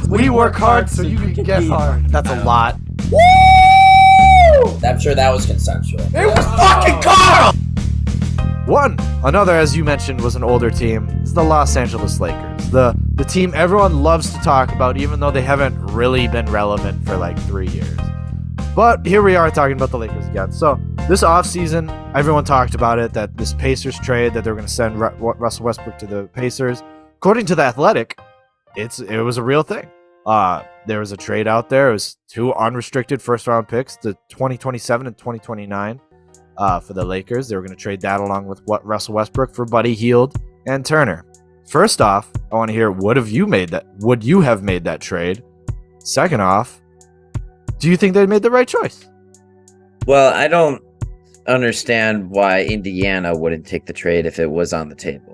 We work hard so you can get hard. That's a lot. Woo! I'm sure that was consensual. It was fucking Carl! Another, as you mentioned, was an older team. Is the Los Angeles Lakers. The team everyone loves to talk about, even though they haven't really been relevant for like 3 years. But here we are talking about the Lakers again. So this offseason, everyone talked about it, that this Pacers trade, that they were going to send Russell Westbrook to the Pacers. According to The Athletic, it was a real thing. There was a trade out there. It was 2 unrestricted first-round picks, the 2027 and 2029 for the Lakers. They were going to trade that along with Russell Westbrook for Buddy Hield and Turner. First off, I want to hear, would you have made that trade? Second off, do you think they made the right choice? Well, I don't understand why Indiana wouldn't take the trade if it was on the table.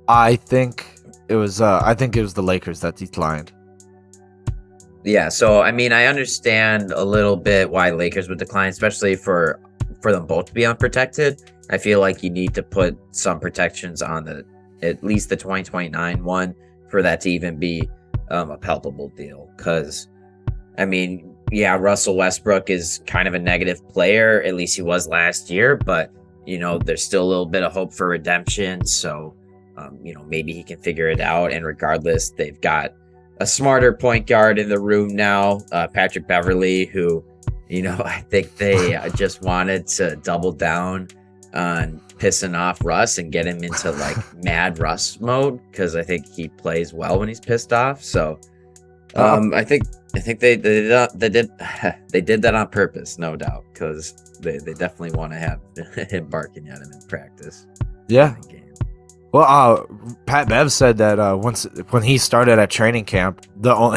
I think it was the Lakers that declined. Yeah, so I mean, I understand a little bit why Lakers would decline, especially for them both to be unprotected. I feel like you need to put some protections on at least the 2029 one for that to even be a palpable deal. Because, I mean, yeah, Russell Westbrook is kind of a negative player. At least he was last year. But, there's still a little bit of hope for redemption. So, maybe he can figure it out. And regardless, they've got a smarter point guard in the room now, Patrick Beverley, who, I think they just wanted to double down on pissing off Russ and get him into like mad Russ mode, because I think he plays well when he's pissed off. So I think they did that on purpose, no doubt, because they definitely want to have him barking at him in practice. Yeah. Well, Pat Bev said that when he started at training camp,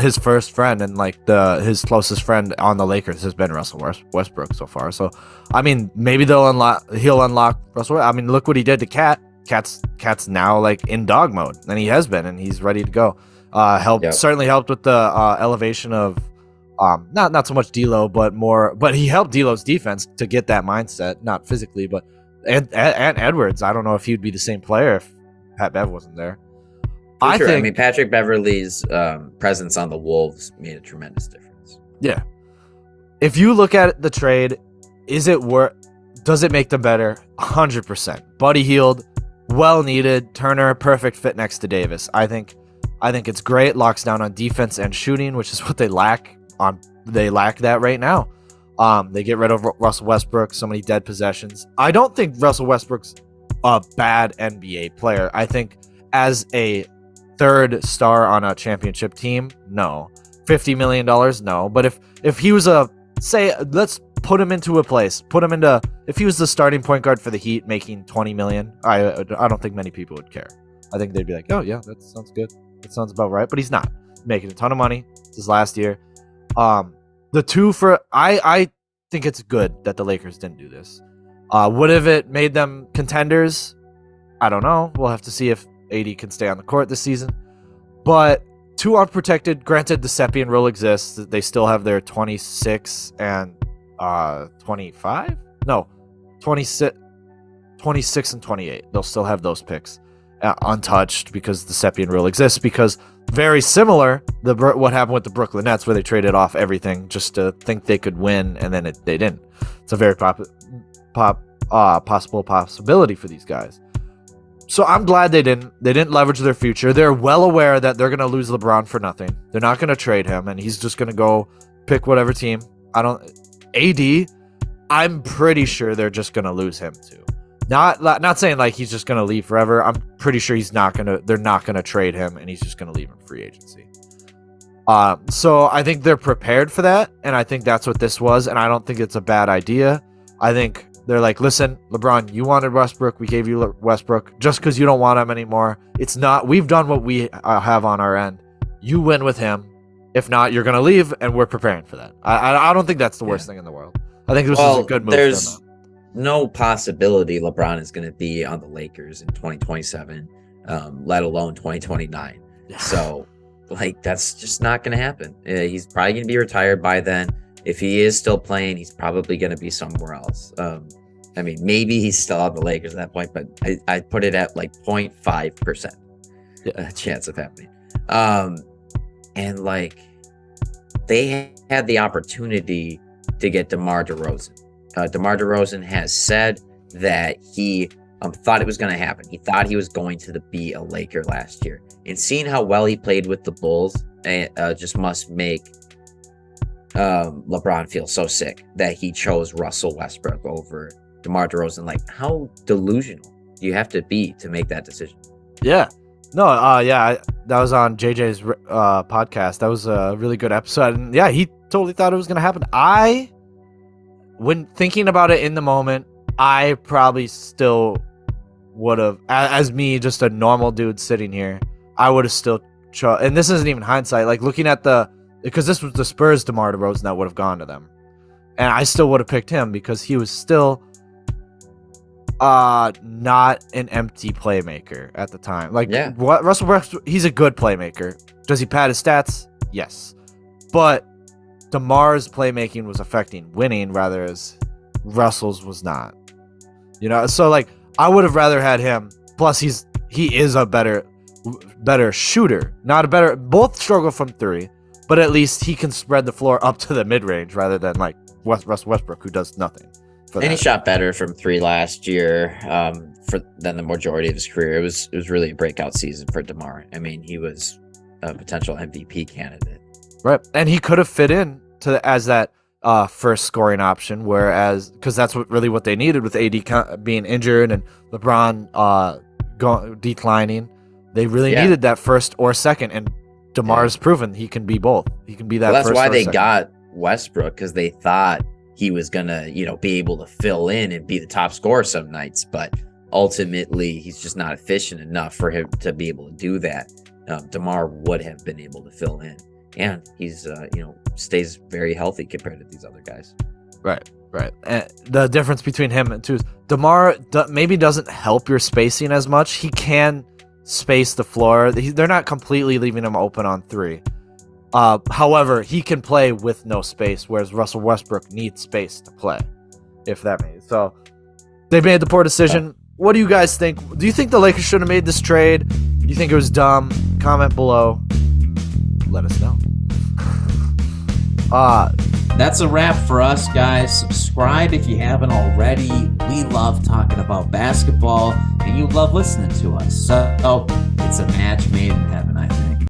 his first friend and like his closest friend on the Lakers has been Russell Westbrook so far. So, I mean, maybe he'll unlock Russell. I mean, look what he did to Cat. Cat's now like in dog mode, and he has been, and he's ready to go. Certainly helped with the elevation of not so much D'Lo, but he helped D'Lo's defense to get that mindset, not physically, but and Edwards. I don't know if he'd be the same player if Pat Bev wasn't there. I mean, Patrick Beverley's presence on the Wolves made a tremendous difference. Yeah. If you look at the trade, does it make them better? 100%. Buddy Hield, well needed. Turner, perfect fit next to Davis. I think it's great. Locks down on defense and shooting, which is what they lack. They lack that right now. They get rid of Russell Westbrook, so many dead possessions. I don't think Russell Westbrook's a bad NBA player. I think as a third star on a championship team, no. $50 million, no. But if he was let's put him into a place, if he was the starting point guard for the Heat making $20 million, I don't think many people would care. I think they'd be like, oh yeah, that sounds good. That sounds about right. But he's not making a ton of money. It's his last year. I think it's good that the Lakers didn't do this. Would have it made them contenders? I don't know. We'll have to see if AD can stay on the court this season. But 2 unprotected, granted the Seppian rule exists. They still have their 26 and 25? No, 26 and 28. They'll still have those picks untouched because the Seppian rule exists, because very similar what happened with the Brooklyn Nets, where they traded off everything just to think they could win, and then they didn't. It's a very possibility for these guys. So I'm glad they didn't leverage their future. They're well aware that they're going to lose LeBron for nothing. They're not going to trade him, and he's just going to go pick whatever team. AD, I'm pretty sure they're just going to lose him too. Not saying like he's just going to leave forever. I'm pretty sure they're not going to trade him, and he's just going to leave in free agency. So I think they're prepared for that, and I think that's what this was, and I don't think it's a bad idea. I think they're like, listen, LeBron, you wanted Westbrook. We gave you Westbrook just because you don't want him anymore. It's not. We've done what we have on our end. You win with him. If not, you're going to leave, and we're preparing for that. I don't think that's the worst thing in the world. I think this is a good move. There's no possibility LeBron is going to be on the Lakers in 2027, let alone 2029. So, that's just not going to happen. He's probably going to be retired by then. If he is still playing, he's probably going to be somewhere else. I mean, maybe he's still on the Lakers at that point, but I put it at like 0.5% chance of happening. And like they had the opportunity to get DeMar DeRozan. DeMar DeRozan has said that he thought it was going to happen. He thought he was going to be a Laker last year. And seeing how well he played with the Bulls just must make LeBron feel so sick that he chose Russell Westbrook over DeMar DeRozan. Like, how delusional do you have to be to make that decision? Yeah. No, that was on JJ's podcast. That was a really good episode. And yeah, he totally thought it was going to happen. When thinking about it in the moment, I probably still would have, as me, just a normal dude sitting here, I would have still, and this isn't even hindsight, like looking at because this was the Spurs DeMar DeRozan that would have gone to them. And I still would have picked him because he was still not an empty playmaker at the time. Like, yeah. Russell Westbrook, he's a good playmaker. Does he pad his stats? Yes. But DeMar's playmaking was affecting winning, rather as Russell's was not. You know, so like I would have rather had him. Plus, he is a better shooter, not a better. Both struggle from three, but at least he can spread the floor up to the mid range rather than like Russell Westbrook, who does nothing. And he shot better from three last year than the majority of his career. It was really a breakout season for DeMar. I mean, he was a potential MVP candidate. Right, and he could have fit in as that first scoring option, whereas because that's what they needed with AD being injured and LeBron declining. They really needed that first or second, and DeMar's proven he can be both. He can be that. Well, that's first why or they second. got Westbrook, because they thought he was gonna, be able to fill in and be the top scorer some nights, but ultimately he's just not efficient enough for him to be able to do that. DeMar would have been able to fill in, and he's stays very healthy compared to these other guys. Right. And the difference between him and two is DeMar maybe doesn't help your spacing as much. He can space the floor. They're not completely leaving him open on three. However, he can play with no space, whereas Russell Westbrook needs space to play, if that makes. So they made the poor decision. What do you guys think? Do you think the Lakers should have made this trade? Do you think it was dumb? Comment below. Let us know. That's a wrap for us, guys. Subscribe if you haven't already. We love talking about basketball, and you love listening to us. So it's a match made in heaven.